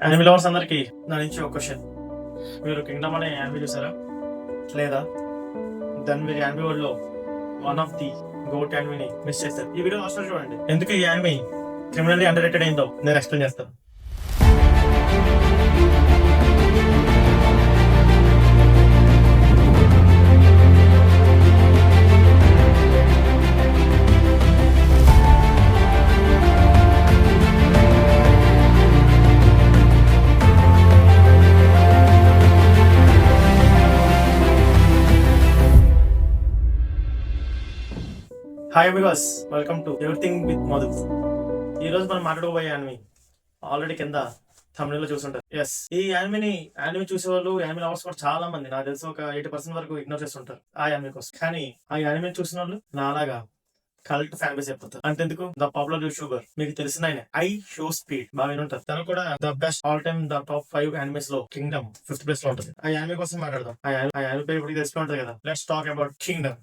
Animal lovers అందరికి నా నుంచి ఒక క్వశ్చన్. మీరు కింగ్డమ్ అనే యానిమల్ చూసారా లేదా? దాని మీరు యానిమల్ వరల్డ్ లో వన్ ఆఫ్ ది గోట్ యానిమల్ని మిస్ చేస్తారు. ఈ వీడియో లాస్ట్ చూడండి. ఎందుకు ఈ యానిమల్ క్రిమినల్లీ అండర్ రేటెడ్ అయిందో నేను ఎక్స్ప్లెయిన్ చేస్తాను. Hi viewers, welcome to everything with Madhu. ఈ రోజు మనం మాట్లాడబోయే యానిమీ ఆల్రెడీ కింద thumbnail లో చూసుంటారు. ఎస్, ఈ యానిమీ చూసే వాళ్ళు యానిమీ లవర్స్ కూడా చాలా మంది, నాకు తెలిసి ఒక 80% వరకు ఇగ్నోర్ చేస్తుంటారు ఆ యానిమీ కోసం. కానీ ఆ యానిమీ చూసిన వాళ్ళు నాలాగా కల్ట్ ఫ్యాన్ బేస్ అయిపోతారు. అంతెందుకు, ద పాపులర్ యూట్యూబర్ మీకు తెలిసిన ఆయన IShowSpeed బాగా వినుంటారు. తను కూడా the best all time the top 5 animes లో కింగ్డమ్ 5th ప్లేస్ లో ఉంటుంది. ఆ యానిమీ కోసం మాట్లాడదాం. ఆ యానిమీ పేరు ఇప్పుడు తెలిసి ఉంటుంది కదా. Let's talk about Kingdom.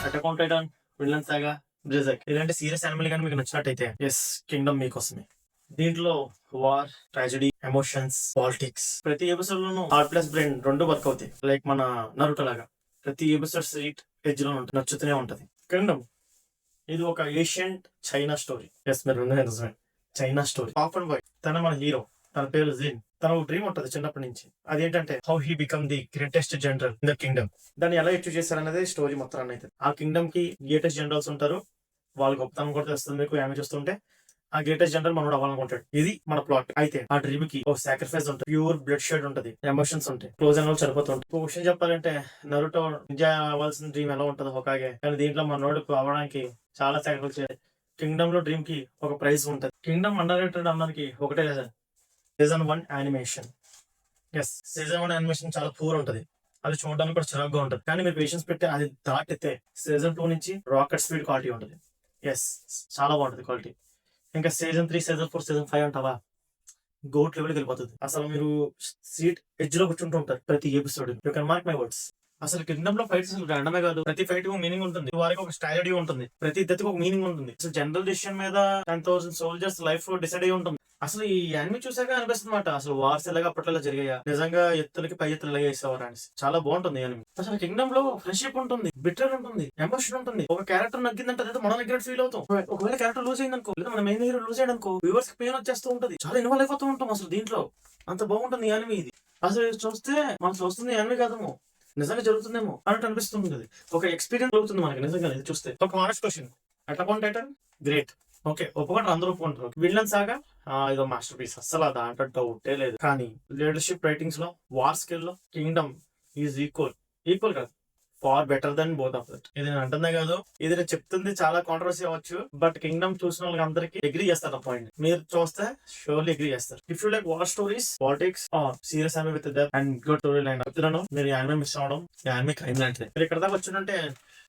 Attack on Titan, Vinland Saga, Berserk ఇలాంటి సీరియస్ యానిమల్ కానీ మీకు నచ్చినట్టయితే ఎస్, కింగ్డమ్ మీకోసమే. దీంట్లో వార్, ట్రాజెడీ, ఎమోషన్స్, పాలిటిక్స్, ప్రతి ఎపిసోడ్ లోనూ హార్ట్ ప్లస్ బ్రెయిన్ రెండు వర్క్ అవుతాయి. లైక్ మన నరుటో లాగా ప్రతి ఎపిసోడ్ స్వీట్ ఎడ్జ్ లో ఉంటుంది, నచ్చుతూనే ఉంటది. కింగ్డమ్ ఇది ఒక ఏషియంట్ చైనా స్టోరీ. ఎస్, మీరు నిజమే, China story. Top and boy తన మన హీరో, తన పేరు జిన్. తన డ్రీమ్ ఉంటుంది చిన్నప్పటి నుంచి. అదేంటంటే how he become the greatest general in the Kingdom. దాన్ని ఎలా అచీవ్ చేశారనేది స్టోరీ మొత్తం అయితే. ఆ కింగ్డమ్ కి గ్రేటెస్ట్ జనరల్స్ ఉంటారు, వాళ్ళ గొప్పతనం కూడా తెలుస్తుంది మీకు. ఏమి చూస్తుంటే ఆ గ్రేటెస్ట్ జనరల్ మనోడు అవ్వాలనుకుంటాడు. ఇది మన ప్లాట్. అయితే ఆ డ్రీమ్ కి ఒక సాక్రిఫైస్ ఉంటుంది, ప్యూర్ బ్లడ్ షెడ్ ఉంటుంది, ఎమోషన్స్ ఉంటాయి, క్లోజ్ అయిన వాళ్ళు చనిపోతుంటాయి. ఒక విషయం చెప్పాలంటే నరుటో నిజా అవ్వాల్సిన డ్రీమ్ ఎలా ఉంటుంది హోకాగే, కానీ దీంట్లో మనోడుకు అవ్వడానికి చాలా సాక్రిఫైస్ చేయాలి. కింగ్డమ్ లో డ్రీమ్ కి ఒక ప్రైజ్ ఉంటుంది. కింగ్డమ్ అండర్ రేటెడ్ అన్నదానికి ఒకటే reason, season 1 animation. Yes, season 1 animation చాలా పూర్ ఉంటుంది, అది చూడడానికి కూడా చిరాగ్గా ఉంటుంది. కానీ మీరు పేషెన్స్ పెట్టి అది దాటితే సీజన్ 2 నుంచి రాకెట్ స్పీడ్ క్వాలిటీ ఉంటుంది. ఎస్, చాలా బాగుంటుంది క్వాలిటీ. ఇంకా సీజన్ 3, సీజన్ 4, సీజన్ 5 అంటావా గోట్ లెవెల్కి వెళ్ళిపోతుంది. అసలు మీరు సీట్ ఎడ్జ్ లో కూర్చుంటూ ఉంటారు ప్రతి episode. You can mark my words. అసలు కింగ్డమ్ లో ఫైట్స్ అసలు రండమే కాదు, ప్రతి ఫైట్ మీనింగ్ ఉంటుంది, వారికి ఒక స్ట్రాటజీ ఉంటుంది, ప్రతి డెత్ ఒక మీనింగ్ ఉంటుంది. అసలు జనరల్ డిసిషన్ మీద 10,000 సోల్జర్స్ లైఫ్ డిసైడ్ అయ్యి ఉంటుంది. అసలు ఈ యానిమీ చూసాక అనిపిస్తుంది మాట, అసలు వార్స్ ఎలాగా అప్పట్లో జరిగాయా, నిజంగా ఎత్తులకి పై ఎత్తులు ఎలాగా వేసేవారు అని. చాలా బాగుంటుంది యానిమీ. అసలు కింగ్డమ్ లో ఫ్రెండ్షిప్ ఉంటుంది, బిట్టర్ ఉంటుంది, ఎమోషన్ ఉంటుంది. ఒక క్యారెక్టర్ నగ్గిందంటే అదే మనం నగ్గినట్టు ఫీల్ అవుతాం. ఒకవేళ క్యారెక్టర్ లూజ్ అయిందనుకో, లేదా మన మెయిన్ హీరో లూజ్ అయ్యాడనుకో, వ్యూవర్స్ కి పెయిన్ వచ్చేస్తూ ఉంటుంది. చాలా ఇన్వాల్వ్ అయిపోతూ ఉంటాం అసలు దీంట్లో. అంత బాగుంటుంది యానిమీ ఇది. అసలు చూస్తే మనం చూస్తుంది యానిమీ కాదేమో, నిజంగా జరుగుతుందేమో అన్నట్టు అనిపిస్తుంది. ఒక ఎక్స్పీరియన్స్ అవుతుంది మనకి నిజంగా ఇది చూస్తే. ఒక honest question, attack on Titan great, okay, ఒప్పుకుంటారు, అందరూ ఒప్పుకుంటారు. విన్లాండ్ సాగా ఇదో మాస్టర్ పీస్, అస్సలు దాంట్లో డౌటే లేదు. కానీ లీడర్షిప్ రైటింగ్స్ లో, వార్ స్కిల్ లో కింగ్డమ్ ఈజ్ ఈక్వల్ కాదు, far better than both of that. ఇది నేను అంటుందే కాదు, ఇది నేను చెప్తుంది చాలా కాంట్రవర్సీ అవ్వచ్చు, బట్ కింగ్డమ్ చూసిన వాళ్ళకి అందరికి అగ్రీ చేస్తారు ఆ పాయింట్. మీరు చూస్తే షూర్లీ అగ్రీ చేస్తారు. If you like war stories, politics, serious anime with depth and good story line, చెప్తున్నాను మీరు యానిమీ మిస్ అవడం, యానిమీ క్రైమ్ లాంటిది. మీరు ఇక్కడ దాకా వచ్చిందంటే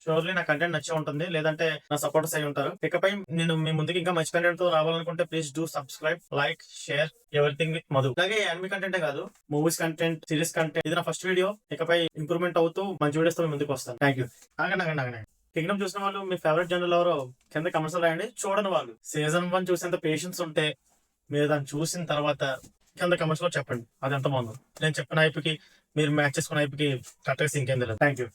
షూర్లీ నా కంటెంట్ నచ్చే ఉంటుంది, లేదంటే నా సపోర్టర్స్ అయి ఉంటారు. ఇకపై నేను మీ ముందుకి ఇంకా మంచి కంటెంట్ తో రావాలనుకుంటే please do subscribe, like, share everything with Madhu. అలాగే యానిమీ కంటెంటే కాదు, మూవీస్ కంటెంట్, సిరీస్ కంటెంట్, ఇది నా ఫస్ట్ వీడియో. ఇకపై ఇంప్రూవ్మెంట్ అవుతూ మంచి వీడియోస్ తో ముందుకు వస్తాను. Thank you. ఆగండి. కింగ్డమ్ చూసిన వాళ్ళు మీ ఫేవరెట్ జనరల్ ఎవరో కింద కమెంట్స్ రాయండి. చూడని వాళ్ళు సీజన్ 1 చూసేంత పేషెన్స్ ఉంటే మీరు దాన్ని చూసిన తర్వాత కింద కమెంట్స్ లో చెప్పండి అది ఎంత బాగుందో. నేను చెప్పిన ఐపీకి మీరు మ్యాచ్ చేసుకున్న ఐపీకి కరెక్ట్గా సింక్ అయింది. Thank you.